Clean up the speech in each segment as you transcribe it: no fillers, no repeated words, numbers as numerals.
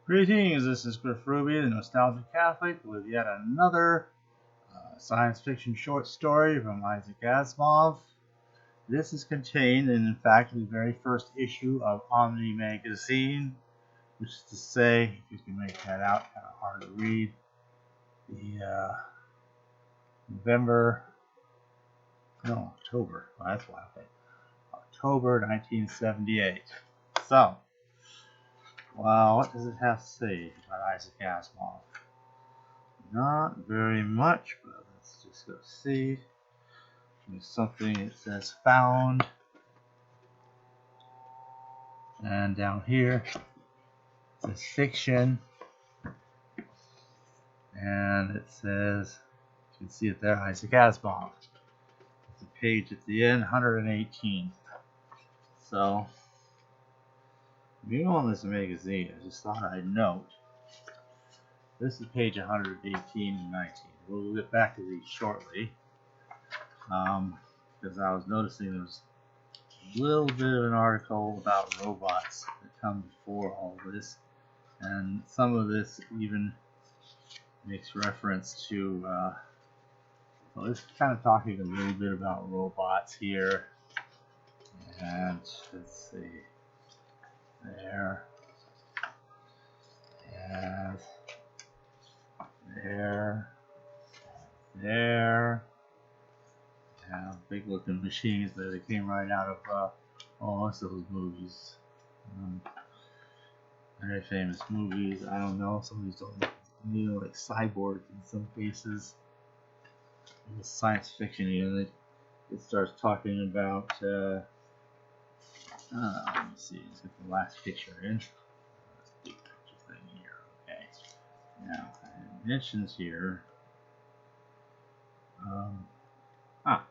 Greetings, this is Griff Ruby, the Nostalgic Catholic, with yet another science fiction short story from Isaac Asimov. This is contained in fact, the very first issue of Omni magazine, which is to say, if you can make that out, kind of hard to read, the October, well, that's why, okay, October 1978. So, well, what does it have to say about Isaac Asimov? Not very much, but let's just go see. There's something that says found. And down here, it says fiction. And it says, you can see it there, Isaac Asimov. It's a page at the end, 118. So, you know, on this magazine, I just thought I'd note. This is page 118 and 19. We'll get back to these shortly. Because I was noticing there was a little bit of an article about robots that come before all this. And some of this even makes reference to, well, it's kind of talking a little bit about robots here. And let's see, there, and there. Yeah, big looking machines that they came right out of most of those movies. Very famous movies. I don't know, some of these don't look, like cyborgs in some cases. In the science fiction, it starts talking about let me see, let's get the last picture in. Big picture thing here. Okay. Now it mentions here alright.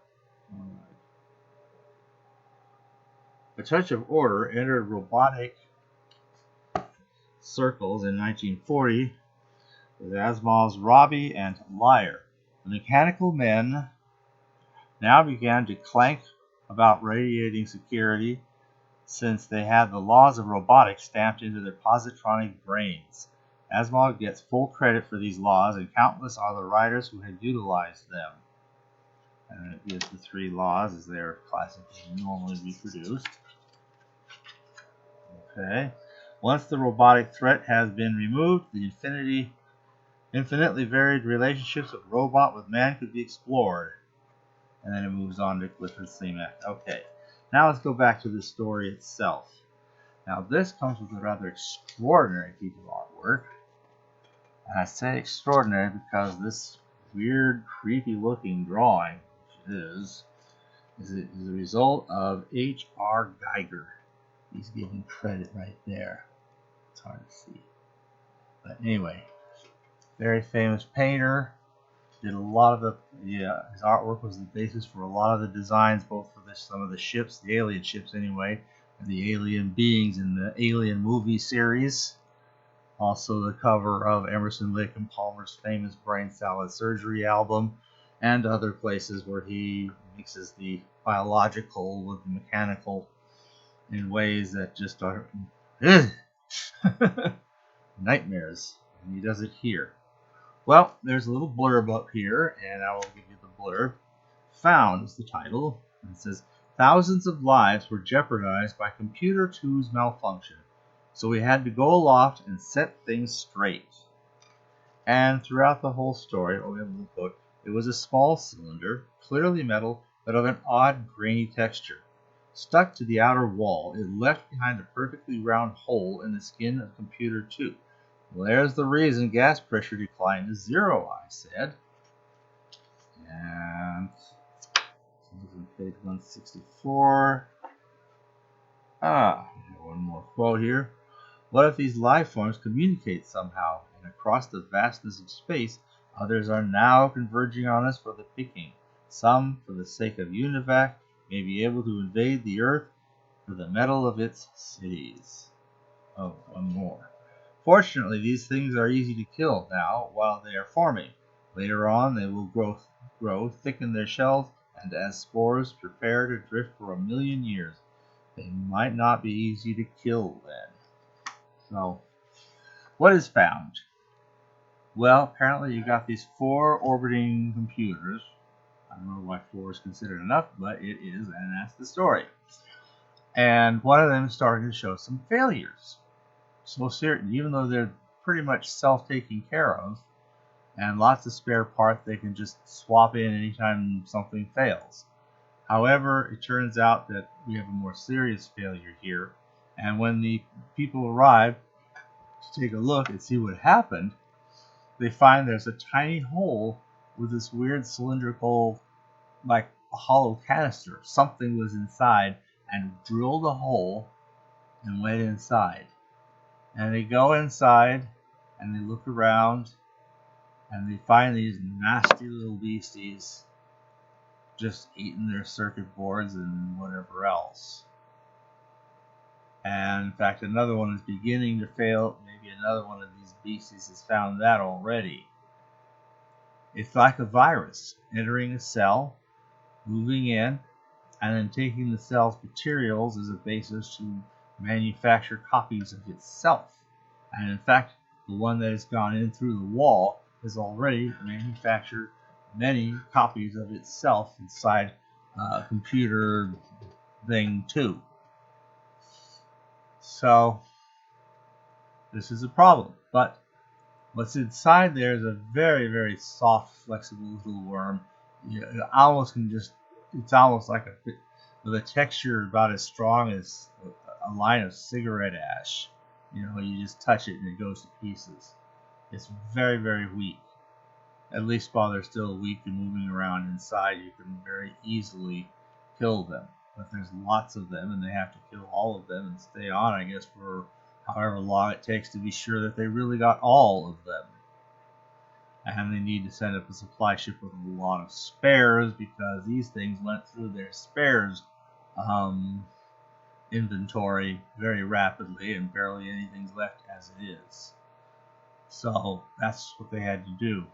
A touch of order entered robotic circles in 1940 with Asimov's Robbie and Liar. The mechanical men now began to clank about radiating security since they had the laws of robotics stamped into their positronic brains. Asimov gets full credit for these laws, and countless are the writers who had utilized them. And it gives the three laws as they are classically normally reproduced. Okay. Once the robotic threat has been removed, the infinitely varied relationships of robot with man could be explored. And then it moves on to Clifford Seaman. Okay. Now let's go back to the story itself. Now this comes with a rather extraordinary piece of artwork. And I say extraordinary because this weird, creepy looking drawing is a result of H.R. Geiger. He's giving credit right there. It's hard to see. But anyway, very famous painter. Did a lot of his artwork was the basis for a lot of the designs, both for some of the ships, the alien ships anyway, and the alien beings in the Alien movie series. Also the cover of Emerson, Lake and Palmer's famous Brain Salad Surgery album, and other places where he mixes the biological with the mechanical in ways that just are nightmares. And he does it here. Well, there's a little blurb up here, and I will give you the blurb. Found is the title. And it says, thousands of lives were jeopardized by Computer 2's malfunction, so we had to go aloft and set things straight. And throughout the whole story, we have a little quote, it was a small cylinder, clearly metal, but of an odd grainy texture. Stuck to the outer wall, it left behind a perfectly round hole in the skin of Computer 2. Well, there's the reason gas pressure declined to 0, I said. And page 164. One more quote here. What if these life forms communicate somehow, and across the vastness of space, others are now converging on us for the picking. Some, for the sake of UNIVAC, may be able to invade the Earth for the metal of its cities. Oh, one more. Fortunately, these things are easy to kill now while they are forming. Later on, they will grow, thicken their shells, and as spores prepare to drift for 1,000,000 years. They might not be easy to kill then. So, What is found? Well, apparently you got these 4 orbiting computers. I don't know why 4 is considered enough, but it is, and that's the story. And one of them is starting to show some failures. So certain, even though they're pretty much self-taking care of, and lots of spare parts they can just swap in anytime something fails. However, it turns out that we have a more serious failure here, and when the people arrive to take a look and see what happened, they find there's a tiny hole with this weird cylindrical, like a hollow canister. Something was inside and drilled a hole and went inside. And they go inside and they look around and they find these nasty little beasties just eating their circuit boards and whatever else. And in fact, another one is beginning to fail. Maybe another one of these beasties has found that already. It's like a virus entering a cell, moving in, and then taking the cell's materials as a basis to manufacture copies of itself. And in fact, the one that has gone in through the wall has already manufactured many copies of itself inside a computer thing too. So this is a problem. But what's inside there is a very, very soft, flexible little worm. It almost can just, it's almost like with a texture about as strong as a line of cigarette ash. You just touch it and it goes to pieces. It's very, very weak. At least while they're still weak and moving around inside, you can very easily kill them. But there's lots of them, and they have to kill all of them and stay on, I guess, for however long it takes to be sure that they really got all of them. And they need to send up a supply ship with a lot of spares, because these things went through their spares inventory very rapidly, and barely anything's left as it is. So that's what they had to do.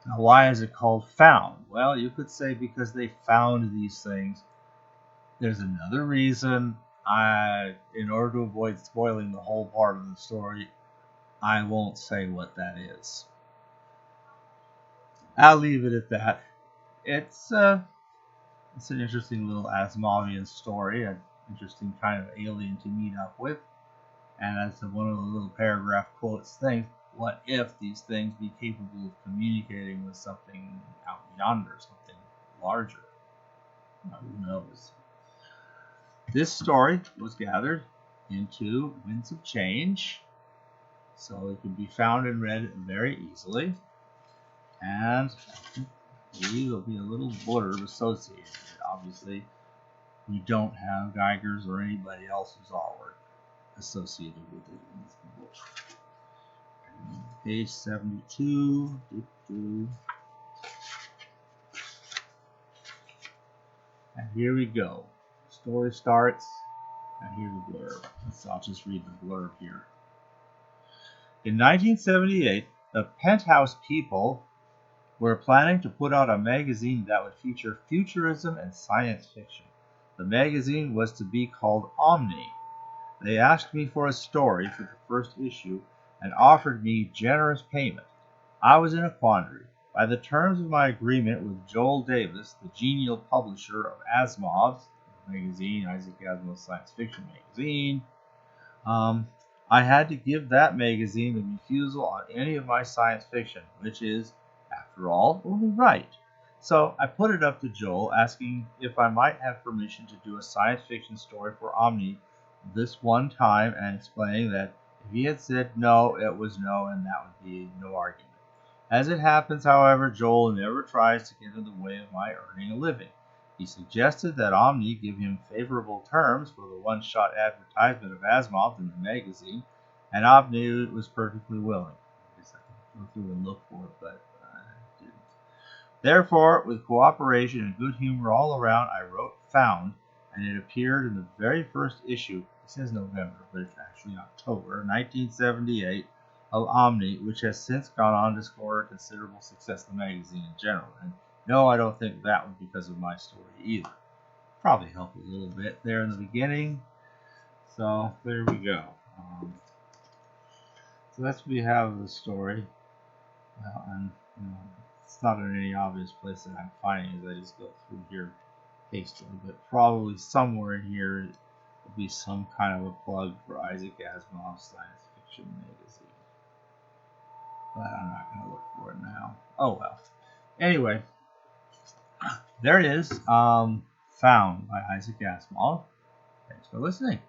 Now, why is it called found? Well, you could say because they found these things. There's another reason. In order to avoid spoiling the whole part of the story, I won't say what that is. I'll leave it at that. It's an interesting little Asimovian story, an interesting kind of alien to meet up with. And as one of the little paragraph quotes things, what if these things be capable of communicating with something out yonder, something larger? Who knows? This story was gathered into Winds of Change, so it can be found and read very easily. And I believe there'll be a little blurb associated. Obviously, we don't have Geiger's or anybody else's artwork associated with it in this book. Page 72. And here we go. Story starts, and here's the blurb. I'll just read the blurb here. In 1978, the Penthouse people were planning to put out a magazine that would feature futurism and science fiction. The magazine was to be called Omni. They asked me for a story for the first issue and offered me generous payment. I was in a quandary. By the terms of my agreement with Joel Davis, the genial publisher of Asimov's magazine, Isaac Asimov's science fiction magazine, I had to give that magazine a refusal on any of my science fiction, which is, after all, only right. So I put it up to Joel, asking if I might have permission to do a science fiction story for Omni this one time, and explaining that if he had said no, it was no, and that would be no argument. As it happens, however, Joel never tries to get in the way of my earning a living. He suggested that Omni give him favorable terms for the one-shot advertisement of Asimov in the magazine, and Omni was perfectly willing. I guess I can go through and look for it, but I didn't. Therefore, with cooperation and good humor all around, I wrote Found, and it appeared in the very first issue. It says November, but it's actually October 1978 of Omni, which has since gone on to score considerable success in the magazine in general. And no, I don't think that was because of my story either. Probably helped a little bit there in the beginning. So there we go. So that's what we have the story. And it's not in any obvious place that I'm finding as I just go through here hastily, but probably somewhere in here will be some kind of a plug for Isaac Asimov's science fiction magazine. But I'm not going to look for it now. Oh well. Anyway, there it is. Found by Isaac Asimov. Thanks for listening.